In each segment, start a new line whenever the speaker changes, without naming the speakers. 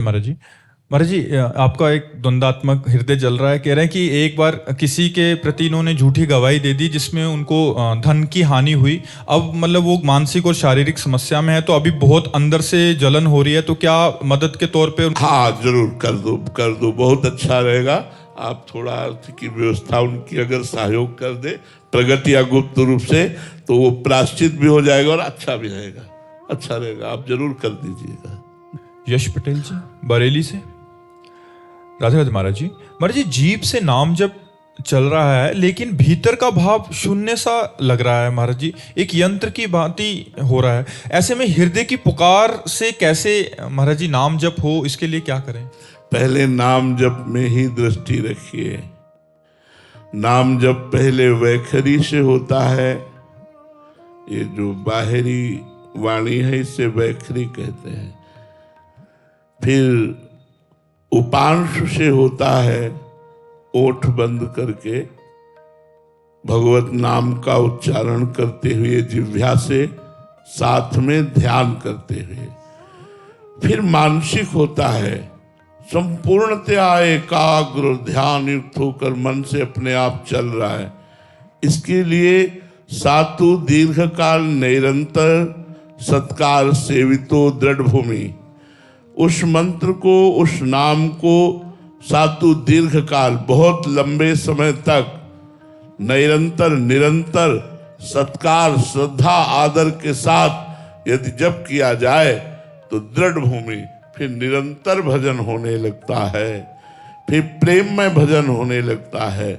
महाराज जी, महाराज जी, आपका एक द्वंद्वात्मक हृदय जल रहा है। कह रहे हैं कि एक बार किसी के प्रति इन्होंने झूठी गवाही दे दी जिसमें उनको धन की हानि हुई। अब मतलब वो मानसिक और शारीरिक समस्या में है, तो अभी बहुत अंदर से जलन हो रही है, तो क्या मदद के तौर पे?
हाँ, जरूर कर दो, बहुत अच्छा रहेगा। आप थोड़ा अर्थ की व्यवस्था उनकी अगर सहयोग कर दे प्रगट या गुप्त रूप से, तो वो प्राश्चित भी हो जाएगा और अच्छा भी रहेगा, अच्छा रहेगा। आप जरूर कर दीजिएगा।
यश पटेल जी, बरेली से। राधे राधे महाराज जी। महाराज जी, जीभ से नाम जब चल रहा है लेकिन भीतर का भाव शून्य सा लग रहा है महाराज जी, एक यंत्र की भांति हो रहा है। ऐसे में हृदय की पुकार से कैसे महाराज जी नाम जप हो, इसके लिए क्या करें?
पहले नाम जप में ही दृष्टि रखिए। नाम जप पहले वैखरी से होता है। ये जो बाहरी वाणी है इसे वैखरी कहते हैं। फिर उपांश से होता है, ओठ बंद करके भगवत नाम का उच्चारण करते हुए जिह्वा से, साथ में ध्यान करते हुए। फिर मानसिक होता है, संपूर्णतया एकाग्र ध्यान युक्त होकर मन से अपने आप चल रहा है। इसके लिए सातु दीर्घकाल निरंतर सत्कार सेवितो दृढ़ भूमि, उस मंत्र को, उस नाम को सातु दीर्घकाल, बहुत लंबे समय तक निरंतर सत्कार श्रद्धा आदर के साथ यदि जप किया जाए तो दृढ़ भूमि, फिर निरंतर भजन होने लगता है, फिर प्रेम में भजन होने लगता है।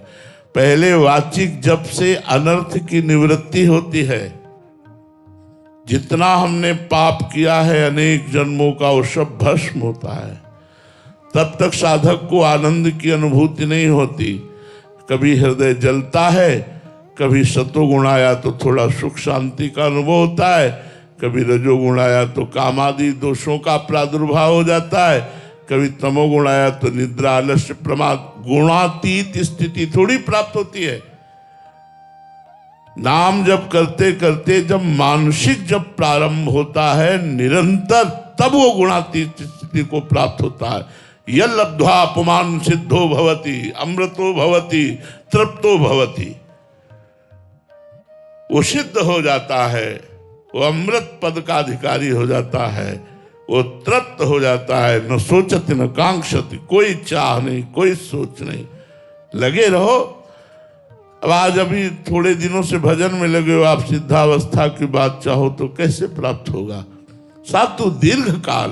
पहले वाचिक जप से अनर्थ की निवृत्ति होती है। जितना हमने पाप किया है अनेक जन्मों का, वो सब भस्म होता है। तब तक साधक को आनंद की अनुभूति नहीं होती। कभी हृदय जलता है, कभी सतोगुण आया तो थोड़ा सुख शांति का अनुभव होता है, कभी रजोगुण आया तो कामादि दोषों का प्रादुर्भाव हो जाता है, कभी तमोगुण आया तो निद्रा आलस्य प्रमाद गुणातीत स्थिति थोड़ी प्राप्त होती है। नाम जप करते करते जब मानसिक जब प्रारंभ होता है निरंतर, तब वो गुणातीत स्थिति को प्राप्त होता है। यह लब्ध्वा अपमान सिद्धो भवति, अमृतो भवति, तृप्तो भवति। वो सिद्ध हो जाता है, वो अमृत पद का अधिकारी हो जाता है, वो तृप्त हो जाता है। न सोचति न कांक्षति, कोई चाह नहीं, कोई सोच नहीं। लगे रहो। अब आज अभी थोड़े दिनों से भजन में लगे हो, आप सिद्धावस्था की बात चाहो तो कैसे प्राप्त होगा? सातु दीर्घ काल,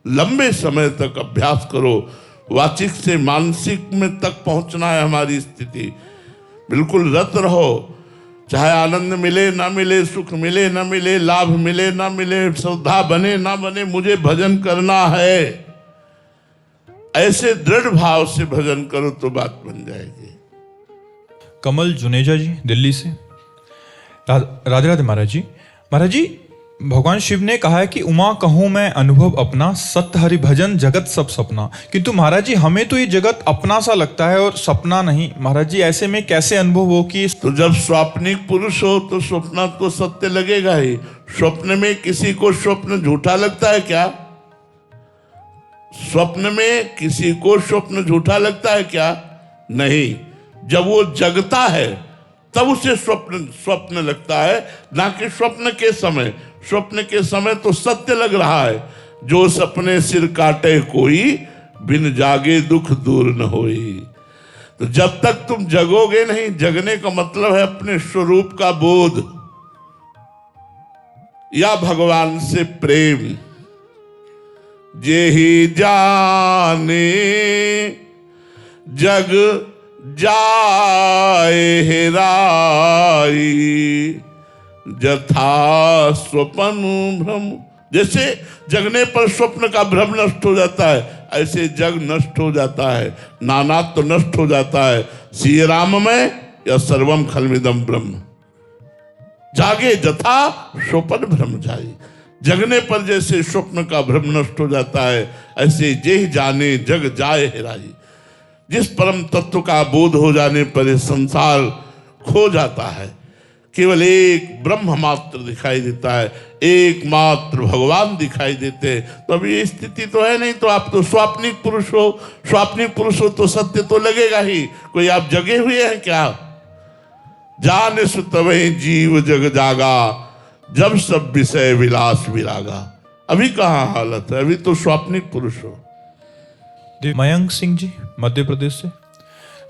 लंबे समय तक अभ्यास करो। वाचिक से मानसिक में तक पहुंचना है हमारी स्थिति। बिल्कुल रत रहो, चाहे आनंद मिले ना मिले, सुख मिले ना मिले, लाभ मिले ना मिले, श्रद्धा बने ना बने, मुझे भजन करना है। ऐसे दृढ़ भाव से भजन करो तो बात बन जाएगी।
कमल जुनेजा जी, दिल्ली से। राधे राधे महाराज जी। महाराज जी, भगवान शिव ने कहा है कि उमा कहूं मैं अनुभव अपना, सत्य हरि भजन जगत सब सपना। किंतु महाराज जी, हमें तो ये जगत अपना सा लगता है और सपना नहीं। महाराज जी, ऐसे में कैसे अनुभव हो कि
तो जब स्वाप्निक पुरुष हो तो स्वप्न तो सत्य लगेगा ही। स्वप्न में किसी को स्वप्न झूठा लगता है क्या? स्वप्न में किसी को स्वप्न झूठा लगता है क्या? नहीं। जब वो जगता है तब उसे स्वप्न लगता है, ना कि स्वप्न के समय। स्वप्न के समय तो सत्य लग रहा है। जो सपने सिर काटे कोई, बिन जागे दुख दूर न होई। तो जब तक तुम जगोगे नहीं, जगने का मतलब है अपने स्वरूप का बोध या भगवान से प्रेम। जे ही जाने जग जाए हेराई, जथा स्वप्न भ्रम। जैसे जगने पर स्वप्न का भ्रम नष्ट हो जाता है, ऐसे जग नष्ट हो जाता है, नानात्व तो नष्ट हो जाता है। श्री राम में या सर्वम खलमिदम ब्रह्म। जागे जथा स्वप्न भ्रम जाई। जगने पर जैसे स्वप्न का भ्रम नष्ट हो जाता है, ऐसे जे जाने जग जाए हेराई। जिस परम तत्व का बोध हो जाने पर संसार खो जाता है। केवल एक ब्रह्म मात्र दिखाई देता है, एकमात्र भगवान दिखाई देते हैं। तो अभी ये स्थिति तो है नहीं, तो आप तो स्वाप्निक पुरुष हो। स्वाप्निक पुरुष हो तो सत्य तो लगेगा ही। कोई आप जगे हुए हैं क्या? जाने सुतवे जीव जग जागा, जब सब विषय विलास विरागा। अभी कहाँ हालत है? अभी तो स्वाप्निक पुरुष हो।
मयंक सिंह जी मध्य प्रदेश से।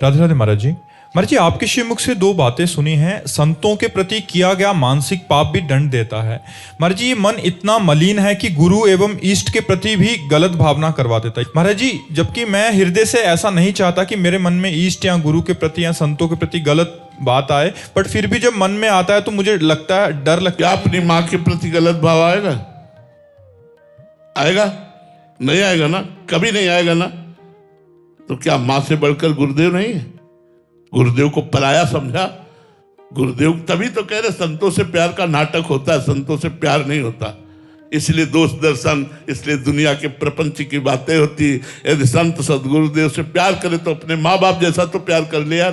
राधे राधे महाराज जी। महाराज जी, आपके श्रीमुख से दो बातें सुनी हैं। संतों के प्रति किया गया मानसिक पाप भी दंड देता है। महाराज जी, ये मन इतना मलिन है कि गुरु एवं इष्ट के प्रति भी गलत भावना करवा देता है। महाराज जी, जबकि मैं हृदय से ऐसा नहीं चाहता कि मेरे मन में इष्ट या गुरु के प्रति या संतों के प्रति गलत बात आए, बट फिर भी जब मन में आता है तो मुझे लगता है, डर लगता है।
अपनी माँ के प्रति गलत भाव आएगा? आएगा? नहीं आएगा ना, कभी नहीं आएगा ना। तो क्या माँ से बढ़कर गुरुदेव नहीं है? गुरुदेव को पराया समझा? गुरुदेव तभी तो कह रहे संतों से प्यार का नाटक होता है, संतों से प्यार नहीं होता। इसलिए दोष दर्शन, इसलिए दुनिया के प्रपंच की बातें होती। यदि संत सदगुरुदेव से प्यार करे तो अपने माँ बाप जैसा तो प्यार कर ले यार।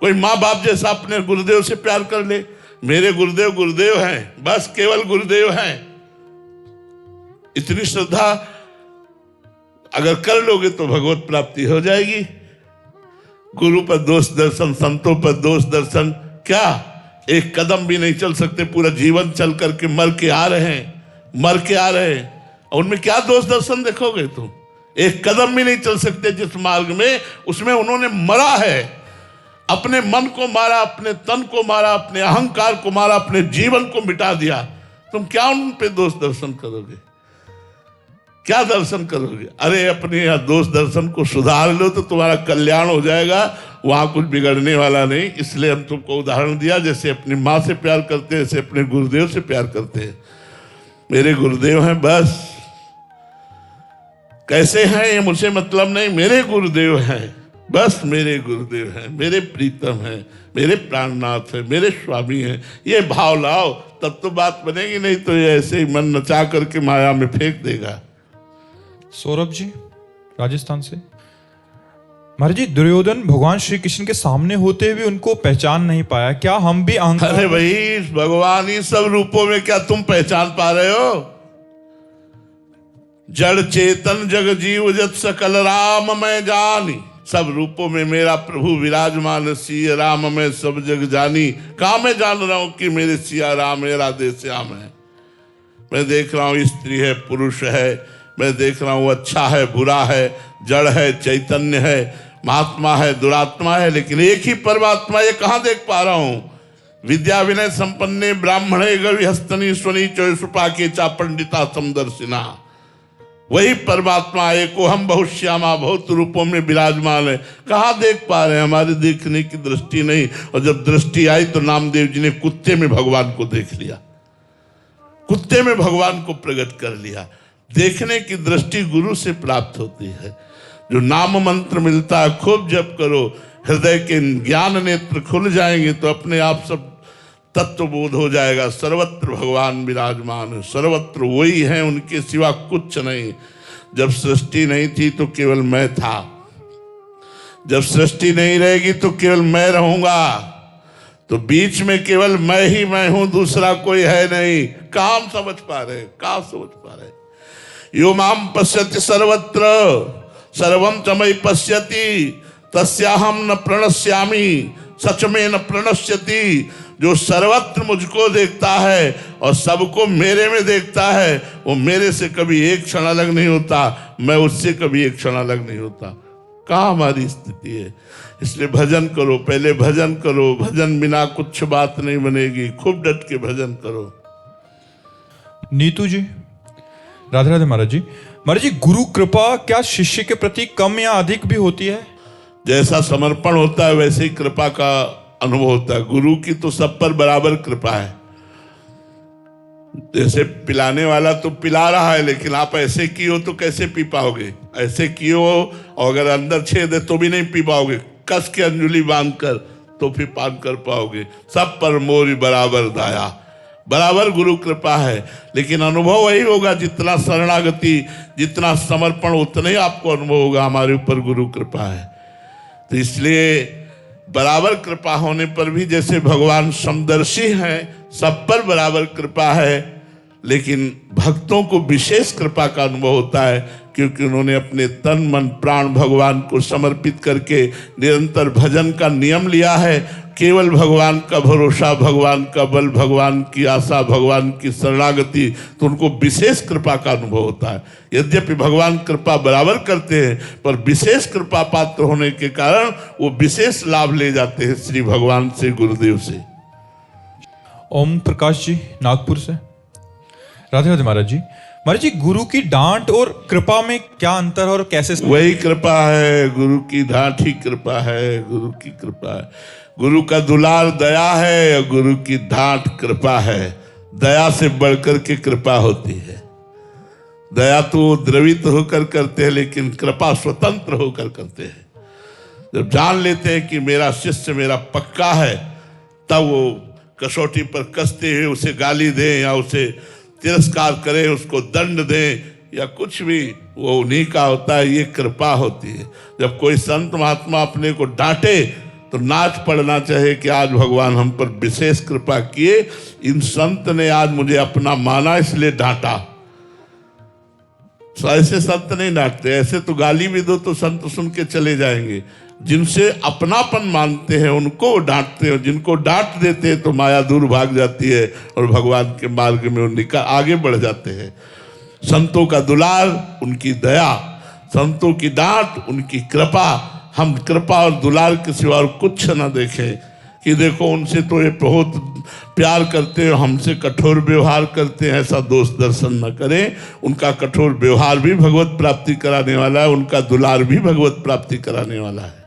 कोई माँ बाप जैसा अपने गुरुदेव से प्यार कर ले। मेरे गुरुदेव गुरुदेव हैं, बस केवल गुरुदेव हैं। इतनी श्रद्धा अगर कर लोगे तो भगवत प्राप्ति हो जाएगी। गुरु पर दोष दर्शन, संतों पर दोष दर्शन, क्या एक कदम भी नहीं चल सकते? पूरा जीवन चल करके मर के आ रहे हैं, और उनमें क्या दोष दर्शन देखोगे तुम? एक कदम भी नहीं चल सकते जिस मार्ग में, उसमें उन्होंने मरा है। अपने मन को मारा, अपने तन को मारा, अपने अहंकार को मारा, अपने जीवन को मिटा दिया। तुम क्या उन पे दोष दर्शन करोगे? क्या दर्शन करोगे? अरे अपने यहाँ दोष दर्शन को सुधार लो तो तुम्हारा कल्याण हो जाएगा, वहां कुछ बिगड़ने वाला नहीं। इसलिए हम तुमको उदाहरण दिया, जैसे अपनी माँ से प्यार करते हैं, जैसे अपने गुरुदेव से प्यार करते हैं। मेरे गुरुदेव हैं, बस। कैसे हैं ये मुझे मतलब नहीं, मेरे गुरुदेव हैं, बस मेरे गुरुदेव हैं, मेरे प्रीतम हैं, मेरे प्राणनाथ हैं, मेरे स्वामी हैं। ये भाव लाओ तब तो बात बनेगी, नहीं तो ये ऐसे ही मन नचा करके माया में फेंक देगा।
सौरभ जी राजस्थान से। महाराज जी, दुर्योधन भगवान श्री कृष्ण के सामने होते हुए उनको पहचान नहीं पाया, क्या हम भी अहंकार?
अरे भाई, भगवान ही सब रूपों में क्या तुम पहचान पा रहे हो? जड़ चेतन जग जीव जत सकल राम मैं जानी। सब रूपों में मेरा प्रभु विराजमान, सिया राम मैं सब जग जानी। कहाँ मैं जान रहा हूं कि मेरे सिया राम है, राधे श्याम है? मैं देख रहा हूं स्त्री है, पुरुष है, मैं देख रहा हूं अच्छा है, बुरा है, जड़ है, चैतन्य है, महात्मा है, दुरात्मा है, लेकिन एक ही परमात्मा। ये कहाँ देख पा रहा हूं? विद्या विनय संपन्ने ब्राह्मणे गविहस्तनी स्वनी चौसुपाके चा पंडिता समदर्शिना। वही परमात्मा एको हम बहुत श्यामा, बहुत रूपों में विराजमान है। कहाँ देख पा रहे हैं? हमारे देखने की दृष्टि नहीं। और जब दृष्टि आई तो नामदेव जी ने कुत्ते में भगवान को देख लिया, कुत्ते में भगवान को प्रकट कर लिया। देखने की दृष्टि गुरु से प्राप्त होती है। जो नाम मंत्र मिलता है, खूब जप करो, हृदय के ज्ञान नेत्र खुल जाएंगे तो अपने आप सब तत्वबोध हो जाएगा। सर्वत्र भगवान विराजमान है, सर्वत्र वही है, उनके सिवा कुछ नहीं। जब सृष्टि नहीं थी तो केवल मैं था, जब सृष्टि नहीं रहेगी तो केवल मैं रहूंगा। तो बीच में केवल मैं ही मैं हूं, दूसरा कोई है नहीं। काम समझ पा रहे? कहाँ समझ पा रहे? यो माम पश्यति सर्वत्र सर्वम च मयि पश्यति तस्याहम न प्रणश्यामि सच में न प्रणश्यति। जो सर्वत्र मुझको देखता है और सबको मेरे में देखता है, वो मेरे से कभी एक क्षण अलग नहीं होता, मैं उससे कभी एक क्षण अलग नहीं होता। कहाँ हमारी स्थिति है? इसलिए भजन करो, पहले भजन करो। भजन बिना कुछ बात नहीं बनेगी। खूब डट के भजन करो।
नीतू जी राधे राधे महाराज जी। महाराज जी, गुरु कृपा क्या शिष्य के प्रति कम या अधिक भी होती है?
जैसा समर्पण होता है वैसे ही कृपा का अनुभव होता है। गुरु की तो सब पर बराबर कृपा है। जैसे पिलाने वाला तो पिला रहा है, लेकिन आप ऐसे किए तो कैसे पी पाओगे? ऐसे किए और अगर अंदर छेद है तो भी नहीं पी पाओगे। कस के अंजुली बांध कर तो फिर पान कर पाओगे। सब पर मोरी बराबर दाया, बराबर गुरु कृपा है। लेकिन अनुभव वही होगा, जितना शरणागति, जितना समर्पण, उतना ही आपको अनुभव होगा हमारे ऊपर गुरु कृपा है। तो इसलिए बराबर कृपा होने पर भी जैसे भगवान समदर्शी हैं, सब पर बराबर कृपा है, लेकिन भक्तों को विशेष कृपा का अनुभव होता है, क्योंकि उन्होंने अपने तन मन प्राण भगवान को समर्पित करके निरंतर भजन का नियम लिया है। केवल भगवान का भरोसा, भगवान का बल, भगवान की आशा, भगवान की शरणागति, तो उनको विशेष कृपा का अनुभव होता है। यद्यपि भगवान कृपा बराबर करते हैं, पर विशेष कृपा पात्र होने के कारण वो विशेष लाभ ले जाते हैं श्री भगवान से, गुरुदेव से।
ओम प्रकाश जी नागपुर से। राधे राधे महाराज जी। महाराज जी, गुरु की डांट और कृपा में क्या अंतर और कैसे?
वही कृपा है, गुरु की डांट ही कृपा है, गुरु की कृपा है। गुरु का दुलार दया है और गुरु की डांट कृपा है। दया से बढ़कर के कृपा होती है। दया तो द्रवित होकर करते हैं, लेकिन कृपा स्वतंत्र होकर करते हैं। जब जान लेते हैं कि मेरा शिष्य मेरा पक्का है, तब वो कसौटी पर कसते हुए उसे गाली दें या उसे तिरस्कार करें, उसको दंड दें या कुछ भी, वो उन्हीं का होता है। ये कृपा होती है। जब कोई संत महात्मा अपने को डांटे तो नाच पड़ना चाहिए कि आज भगवान हम पर विशेष कृपा किए, इन संत ने आज मुझे अपना माना इसलिए डांटा। ऐसे संत नहीं डांटते, ऐसे तो गाली भी दो तो संत सुन के चले जाएंगे। जिनसे अपनापन मानते हैं उनको डांटते हैं, जिनको डांट देते हैं तो माया दूर भाग जाती है और भगवान के मार्ग में वो निकल आगे बढ़ जाते हैं। संतों का दुलार, उनकी दया, संतों की डांट, उनकी कृपा। हम कृपा और दुलार के सिवा और कुछ न देखें कि देखो उनसे तो ये बहुत प्यार करते हैं, हमसे कठोर व्यवहार करते हैं, ऐसा दोष दर्शन न करें। उनका कठोर व्यवहार भी भगवत प्राप्ति कराने वाला है, उनका दुलार भी भगवत प्राप्ति कराने वाला है।